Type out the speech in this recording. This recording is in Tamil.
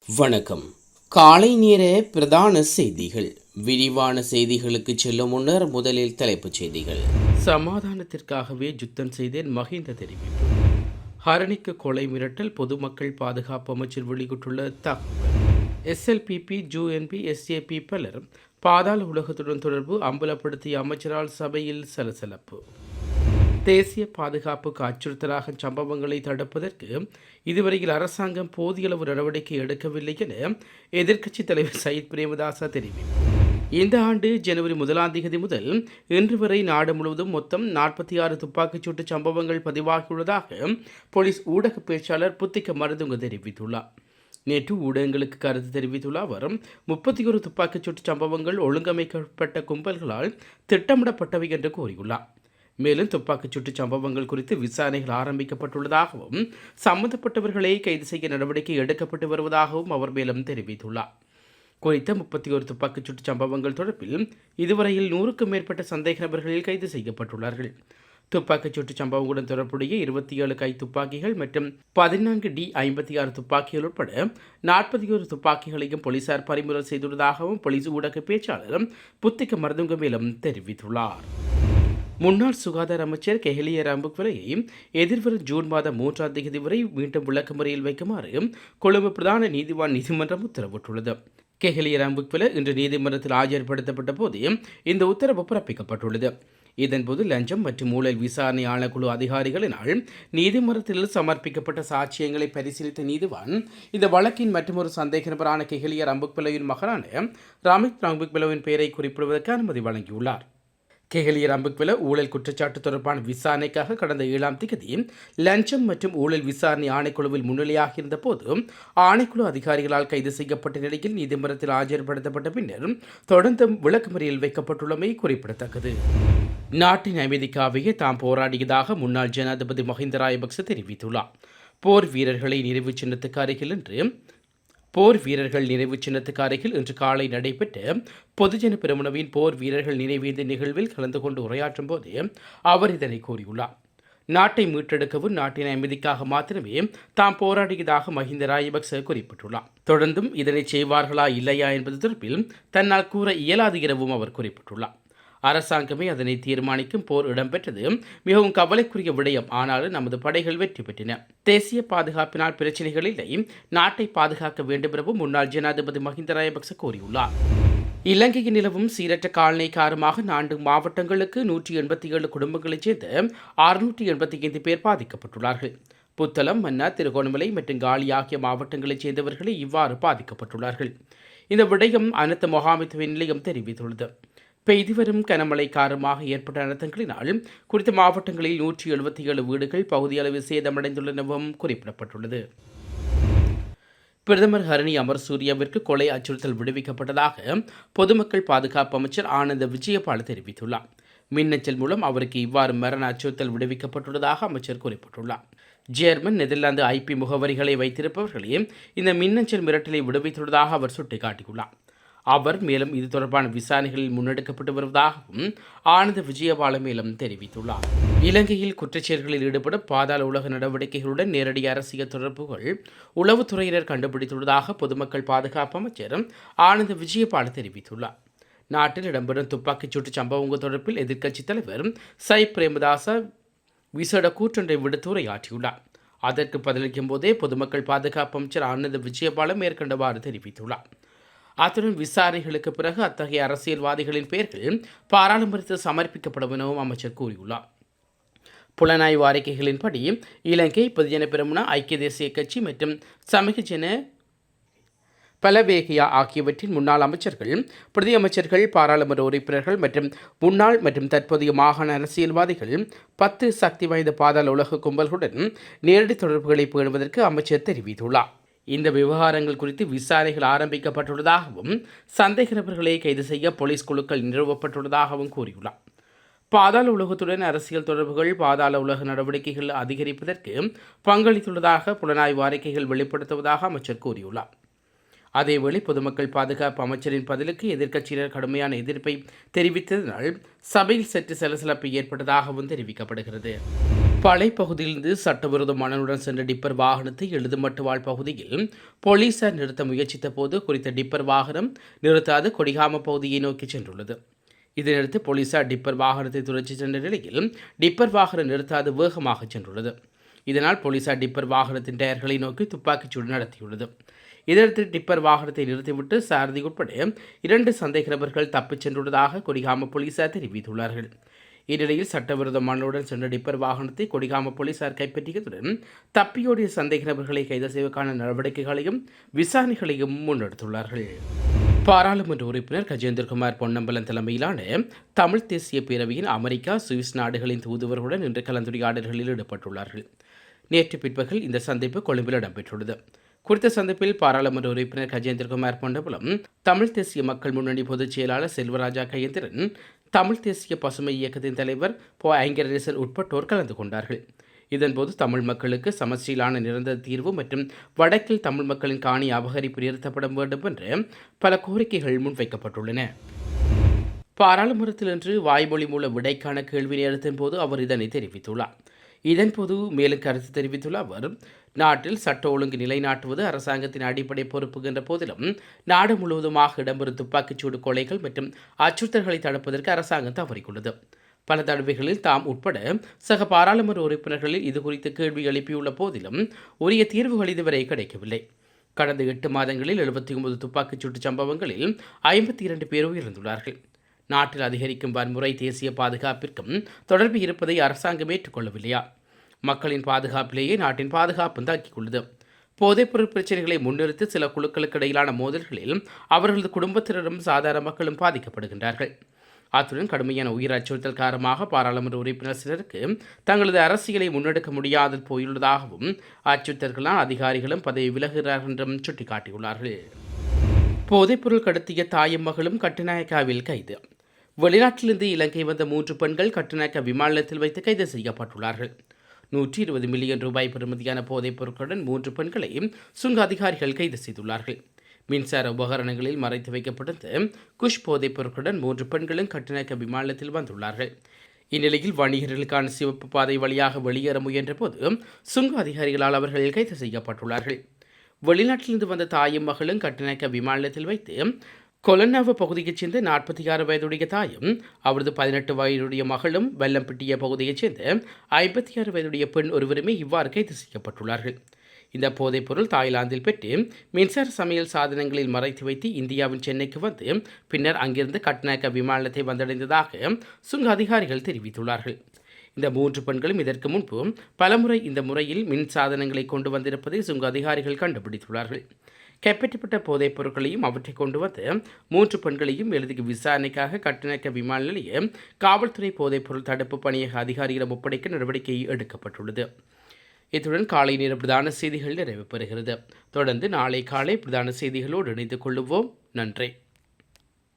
வணக்கம். காலை நேர பிரதான செய்திகள். விரிவான செய்திகளுக்கு செல்லும் முன்னர் முதலில் தலைப்புச் செய்திகள். சமாதானத்திற்காகவே யுத்தம் செய்தேன், மஹிந்த தெரிவிப்பு. ஹரணிக்கு கொலை மிரட்டல், பொதுமக்கள் பாதுகாப்பு அமைச்சர் வெளியிட்டுள்ள தகவல். SLPP, JUNP, SAP பலர் பாதாள உலகத்துடன் தொடர்பு அம்பலப்படுத்திய அமைச்சரால் சபையில் சலசலப்பு. தேசிய பாதுகாப்புக்கு அச்சுறுத்தலாக சம்பவங்களை தடுப்பதற்கு இதுவரையில் அரசாங்கம் போதியளவு நடவடிக்கை எடுக்கவில்லை என எதிர்க்கட்சித் தலைவர் சயித் பிரேமதாச தெரிவித்தார். இந்த ஆண்டு ஜனவரி 1 முதல் இன்று வரை நாடு முழுவதும் மொத்தம் 46 துப்பாக்கிச்சூட்டு சம்பவங்கள் பதிவாகியுள்ளதாக போலீஸ் ஊடக பேச்சாளர் புத்திக்க மருதுங்க தெரிவித்துள்ளார். நேற்று ஊடகங்களுக்கு கருத்து தெரிவித்துள்ள அவர் 31 துப்பாக்கிச்சூட்டு சம்பவங்கள் ஒழுங்கமைக்கப்பட்ட கும்பல்களால் திட்டமிடப்பட்டவை என்று கூறியுள்ளார். மேலும் துப்பாக்கிச்சூட்டு சம்பவங்கள் குறித்து விசாரணைகள் ஆரம்பிக்கப்பட்டுள்ளதாகவும் சம்பந்தப்பட்டவர்களை கைது செய்ய நடவடிக்கை எடுக்கப்பட்டு வருவதாகவும் அவர் மேலும் தெரிவித்துள்ளார். குறித்த 31 துப்பாக்கிச்சூட்டு சம்பவங்கள் தொடர்பில் இதுவரையில் 100க்கும் மேற்பட்ட சந்தேக நபர்களில் கைது செய்யப்பட்டுள்ளார்கள். துப்பாக்கிச்சூட்டு சம்பவங்களுடன் தொடர்புடைய 27 கை துப்பாக்கிகள் மற்றும் 14 D56 துப்பாக்கிகள் உட்பட 41 துப்பாக்கிகளையும் போலீசார் பறிமுதல் செய்துள்ளதாகவும் போலீஸ் ஊடக பேச்சாளர் புத்திக்க மருதுங்க மேலும் தெரிவித்துள்ளார். முன்னாள் சுகாதார அமைச்சர் கெஹலிய ராம்புக்வலையை எதிர்வரும் ஜூன் மாதம் 3 வரை மீண்டும் விளக்கமறியல் வைக்குமாறு கொழும்பு பிரதான நீதிமன்றம் உத்தரவிட்டுள்ளது. கெஹலிய ராம்புக்வல இன்று நீதிமன்றத்தில் ஆஜர்படுத்தப்பட்ட போது இந்த உத்தரவு பிறப்பிக்கப்பட்டுள்ளது. இதன்போது லஞ்சம் மற்றும் ஊழல் விசாரணை ஆணைக்குழு அதிகாரிகளினால் நீதிமன்றத்தில் சமர்ப்பிக்கப்பட்ட சாட்சியங்களை பரிசீலித்த நீதிவான் இந்த வழக்கின் மற்றொரு சந்தேக நபரான கெஹலிய ராம்புக்வலையின் மகனான ராமித் ராம்புக்வலவின் பெயரை குறிப்பிடுவதற்கு அனுமதி வழங்கியுள்ளார். கெஹலிய ராம்புக்வெல ஊழல் குற்றச்சாட்டு தொடர்பான விசாரணைக்காக கடந்த 7 லஞ்சம் மற்றும் ஊழல் விசாரணை ஆணைக்குழுவில் முன்னிலையாகியிருந்த போது ஆணைக்குழு அதிகாரிகளால் கைது செய்யப்பட்ட நிலையில் நீதிமன்றத்தில் ஆஜர்படுத்தப்பட்ட பின்னர் தொடர்ந்து விளக்கமறியல் வைக்கப்பட்டுள்ளமை குறிப்பிடத்தக்கது. நாட்டின் அமைதிக்காகவே தாம் போராடியதாக முன்னாள் ஜனாதிபதி மஹிந்த ராஜபக்ச தெரிவித்துள்ளார். போர் வீரர்கள் நினைவு சின்னத்துக்கு அருகில் இன்று காலை நடைபெற்ற பொதுஜன பெரமுனவின் போர் வீரர்கள் நினைவேந்த நிகழ்வில் கலந்து கொண்டு உரையாற்றும் போது அவர் இதனை கூறியுள்ளார். நாட்டை மீட்டெடுக்கவும் நாட்டின் அமைதிக்காக மாத்திரமே தாம் போராடியதாக மஹிந்த ராஜபக்ச குறிப்பிட்டுள்ளார். தொடர்ந்தும் இதனை செய்வார்களா இல்லையா என்பது தொடர்பில் தன்னால் கூற இயலாது எனவும் அவர் குறிப்பிட்டுள்ளார். அரசாங்கமே அதனை தீர்மானிக்கும். போர் இடம்பெற்றது மிகவும் கவலைக்குரிய விடயம். ஆனாலும் நமது படைகள் வெற்றி பெற்றன. தேசிய பாதுகாப்பினால் பிரச்சனைகள் இல்லை, நாட்டை பாதுகாக்க வேண்டும் எனவும் முன்னாள் ஜனாதிபதி மஹிந்த ராஜபக்ச கூறியுள்ளார். இலங்கையில் நிலவும் சீரற்ற காலநிலை காரணமாக 4 மாவட்டங்களுக்கு 187 குடும்பங்களைச் சேர்ந்த 685 பேர் பாதிக்கப்பட்டுள்ளார்கள். புத்தளம், மன்னா, திருகோணமலை மற்றும் காலி ஆகிய மாவட்டங்களைச் சேர்ந்தவர்களே இவ்வாறு பாதிக்கப்பட்டுள்ளார்கள். இந்த விடயம் அனர்த்த முகாமைத்துவ நிலையம் தெரிவித்துள்ளது. பெய்து வரும் கனமழை காரணமாக ஏற்பட்ட அனர்த்தங்களினால் குறித்த மாவட்டங்களில் 177 வீடுகள் பகுதியளவில் சேதமடைந்துள்ளனவும் குறிப்பிடப்பட்டுள்ளது. பிரதமர் ஹரணி அமரசூரியவிற்கு கொலை அச்சுறுத்தல் விடுவிக்கப்பட்டதாக பொதுமக்கள் பாதுகாப்பு அமைச்சர் ஆனந்த விஜயபால தெரிவித்துள்ளார். மின்னஞ்சல் மூலம் அவருக்கு இவ்வாறு மரண அச்சுறுத்தல் விடுவிக்கப்பட்டுள்ளதாக அமைச்சர் குறிப்பிட்டுள்ளார். ஜெர்மன், நெதர்லாந்து IP முகவரிகளை வைத்திருப்பவர்களே இந்த மின்னஞ்சல் மிரட்டலை விடுவித்துள்ளதாக அவர் சுட்டிக்காட்டியுள்ளார். அவர் மேலும் இது தொடர்பான விசாரணைகளில் முன்னெடுக்கப்பட்டு வருவதாகவும் ஆனந்த விஜயபால மேலும் தெரிவித்துள்ளார். இலங்கையில் குற்றச்செயல்களில் ஈடுபடும் பாதாள உலக நடவடிக்கைகளுடன் நேரடி அரசியல் தொடர்புகள் உளவுத்துறையினர் கண்டுபிடித்துள்ளதாக பொதுமக்கள் பாதுகாப்பு அமைச்சர் ஆனந்த விஜயபால தெரிவித்துள்ளார். நாட்டில் இடம்பெறும் துப்பாக்கிச்சூட்டு சம்பவங்கள் தொடர்பில் எதிர்க்கட்சித் தலைவர் சயித் பிரேமதாச விசேட கூற்றொன்றை விடுத்து உரையாற்றியுள்ளார். அதற்கு பதிலளிக்கும் போதே பொதுமக்கள் பாதுகாப்பு அமைச்சர் ஆனந்த விஜயபால மேற்கண்டவாறு தெரிவித்துள்ளார். அத்துடன் விசாரணைகளுக்கு பிறகு அத்தகைய அரசியல்வாதிகளின் பெயர்கள் பாராளுமன்றத்தில் சமர்ப்பிக்கப்படும் எனவும் அமைச்சர் கூறியுள்ளார். புலனாய்வு அறிக்கைகளின்படி இலங்கை பொதுஜன பெரமுன, ஐக்கிய தேசிய கட்சி மற்றும் சமூக பலவேகியா ஆகியவற்றின் முன்னாள் அமைச்சர்கள், பிரதி அமைச்சர்கள், பாராளுமன்ற உறுப்பினர்கள் மற்றும் முன்னாள் மற்றும் தற்போதைய மாகாண அரசியல்வாதிகள் 10 சக்தி வாய்ந்த பாதாள உலக கும்பல்களுடன் நேரடி தொடர்புகளை பேணுவதற்கு அமைச்சர் தெரிவித்துள்ளார். இந்த விவகாரங்கள் குறித்து விசாரணைகள் ஆரம்பிக்கப்பட்டுள்ளதாகவும் சந்தேக நபர்களை கைது செய்ய போலீஸ் குழுக்கள் நிறுவப்பட்டுள்ளதாகவும் கூறியுள்ளார். பாதாள உலகத்துடன் அரசியல் தொடர்புகள் பாதாள உலக நடவடிக்கைகள் அதிகரிப்பதற்கு பங்களித்துள்ளதாக புலனாய்வு அறிக்கைகள் வெளிப்படுத்துவதாக அமைச்சர் கூறியுள்ளார். அதேவேளை பொதுமக்கள் பாதுகாப்பு அமைச்சரின் பதிலுக்கு எதிர்க்கட்சியினர் கடுமையான எதிர்ப்பை தெரிவித்ததனால் சபையில் சற்று சலசலப்பு ஏற்பட்டதாகவும் தெரிவிக்கப்படுகிறது. பளை பகுதியிலிருந்து சட்டவிரோத மணலுடன் சென்ற டிப்பர் வாகனத்தை எழுதுமட்டுவாழ் பகுதியில் போலீசார் நிறுத்த முயற்சித்த போது குறித்த டிப்பர் வாகனம் நிறுத்தாது கொடிகாம பகுதியை நோக்கி சென்றுள்ளது. இதனையடுத்து போலீசார் டிப்பர் வாகனத்தை துரத்தி சென்ற நிலையில் டிப்பர் வாகனம் நிறுத்தாது வேகமாக சென்றுள்ளது. இதனால் போலீசார் டிப்பர் வாகனத்தின் டயர்களை நோக்கி துப்பாக்கிச்சூடு நடத்தியுள்ளது. இதற்கு டிப்பர் வாகனத்தை நிறுத்திவிட்டு சாரதி உட்பட 2 சந்தேக நபர்கள் தப்பிச் சென்றுள்ளதாக கொடிகாம போலீசார் தெரிவித்துள்ளார்கள். இந்நிலையில் சட்டவிரோத மண்ணுடன் சென்ற டிப்பர் வாகனத்தை கொடிகாம போலீசார் கைப்பற்றியதுடன் தப்பியோடிய சந்தேக நபர்களை கைது செய்வதற்கான நடவடிக்கைகளையும் விசாரணைகளையும் முன்னெடுத்துள்ளார்கள். பாராளுமன்ற உறுப்பினர் கஜேந்திரகுமார் பொன்னம்பலம் தலைமையிலான தமிழ் தேசிய பேரவையின் அமெரிக்கா, சுவிஸ் நாடுகளின் தூதுவர்களுடன் இன்று கலந்துரையாடல்களில் ஈடுபட்டுள்ளார்கள். நேற்று பிற்பகல் இந்த சந்திப்பு கொழும்பில் இடம்பெற்றுள்ளது. குறித்த சந்திப்பில் பாராளுமன்ற உறுப்பினர் கஜேந்திரகுமார் பொன்னம்பலம், தமிழ் தேசிய மக்கள் முன்னணி பொதுச் செயலாளர் செல்வராஜா கயந்திரன், தமிழ் தேசிய பசுமை இயக்கத்தின் தலைவர் போ ஐங்கரேசன் உட்பட்டோர் கலந்து கொண்டார்கள். இதன்போது தமிழ் மக்களுக்கு சமச்சீரான நிரந்தர தீர்வு மற்றும் வடக்கில் தமிழ் மக்களின் காணி அபகரிப்பு நிறுத்தப்பட வேண்டும் என்ற பல கோரிக்கைகள் முன்வைக்கப்பட்டுள்ளன. பாராளுமன்றத்தில் இன்று வாய்மொழி மூல விடைக்கான கேள்வி நேரத்தின் போது அவர் இதனை தெரிவித்துள்ளார். இதன்போது மேலும் கருத்து தெரிவித்துள்ள அவர், நாட்டில் சட்ட ஒழுங்கு நிலைநாட்டுவது அரசாங்கத்தின் அடிப்படை பொறுப்பு என்ற போதிலும் நாடு முழுவதுமாக இடம்பெறும் துப்பாக்கிச்சூடு கொலைகள் மற்றும் அச்சுறுத்தல்களை தடுப்பதற்கு அரசாங்கம் தவறியுள்ளது. பல தடவைகளில் தாம் உட்பட சக பாராளுமன்ற உறுப்பினர்களில் இதுகுறித்து கேள்வி எழுப்பியுள்ள போதிலும் உரிய தீர்வுகள் இதுவரை கிடைக்கவில்லை. கடந்த 8 மாதங்களில் 79 துப்பாக்கிச்சூட்டு சம்பவங்களில் 52 பேர் உயிரிழந்துள்ளார்கள். நாட்டில் அதிகரிக்கும் வன்முறை தேசிய பாதுகாப்பிற்கும் தொடர்பு இருப்பதை அரசாங்கம் ஏற்றுக்கொள்ளவில்லையா? மக்களின் பாதுகாப்பிலேயே நாட்டின் பாதுகாப்பும் தாக்கியுள்ளது. போதைப்பொருள் பிரச்சனைகளை முன்னிறுத்தி சில குழுக்களுக்கு இடையிலான மோதல்களில் அவர்களது குடும்பத்தினரும் சாதாரண மக்களும் பாதிக்கப்படுகின்றார்கள். அத்துடன் கடுமையான உயிர் அச்சுறுத்தல் காரணமாக பாராளுமன்ற உறுப்பினர் சிலருக்கு தங்களது அரசியலை முன்னெடுக்க முடியாது போயுள்ளதாகவும் அச்சுறுத்தல்களால் அதிகாரிகளும் பதவி விலகுகிறார்கள் என்றும் சுட்டிக்காட்டியுள்ளார்கள். போதைப்பொருள் கடத்திய தாயும் மகளும் கட்டுநாயக்காவில் கைது. வெளிநாட்டிலிருந்து இலங்கை வந்த 3 பெண்கள் கட்டுநாயக்க விமான நிலையத்தில் வைத்து கைது செய்யப்பட்டுள்ளார்கள். 120 மில்லியன் ரூபாய் பெறுமதியான போதைப் பொருட்களுடன் 3 பெண்களையும் சுங்க அதிகாரிகள் கைது செய்துள்ளார்கள். மின்சார உபகரணங்களில் மறைத்து வைக்கப்பட்டிருந்த குஷ் போதைப் பொருட்களுடன் 3 பெண்களும் கட்டுநாயக்க விமான நிலையத்தில் வந்துள்ளார்கள். இந்நிலையில் வணிகர்களுக்கான சிவப்பு பாதை வழியாக வெளியேற முயன்ற போது சுங்க அதிகாரிகளால் அவர்கள் கைது செய்யப்பட்டுள்ளார்கள். வெளிநாட்டிலிருந்து வந்த தாயும் மகளும் கட்டுநாயக்க விமான நிலையத்தில் வைத்து கொலன்னாவ பகுதியைச் சேர்ந்த 46 வயதுடைய தாயும் அவரது 18 வயதுடைய மகளும் வெள்ளம்பிட்டிய பகுதியைச் சேர்ந்த 56 வயதுடைய பெண் ஒருவருமே இவ்வாறு கைது செய்யப்பட்டுள்ளார்கள். இந்த போதைப்பொருள் தாய்லாந்தில் பெற்று மின்சார சமையல் சாதனங்களில் மறைத்து வைத்து இந்தியாவின் சென்னைக்கு வந்து பின்னர் அங்கிருந்து கட்டுநாயக்க விமான நிலையத்தை வந்தடைந்ததாக சுங்க அதிகாரிகள் தெரிவித்துள்ளார்கள். இந்த 3 பெண்களும் இதற்கு முன்பு பலமுறை இந்த முறையில் மின் சாதனங்களை கொண்டு வந்திருப்பதை சுங்க அதிகாரிகள் கண்டுபிடித்துள்ளார்கள். கைப்பற்றப்பட்ட போதைப் பொருட்களையும் அவற்றை கொண்டு வந்து 3 பெண்களையும் எழுதிய விசாரணைக்காக கட்டுநாயக்க விமான நிலைய காவல்துறை போதைப்பொருள் தடுப்பு பணியக அதிகாரிகளிடம் ஒப்படைக்க நடவடிக்கை எடுக்கப்பட்டுள்ளது. இத்துடன் காலை நேர பிரதான செய்திகள் நிறைவு பெறுகிறது. தொடர்ந்து நாளை காலை பிரதான செய்திகளோடு இணைந்து கொள்ளுவோம். நன்றி.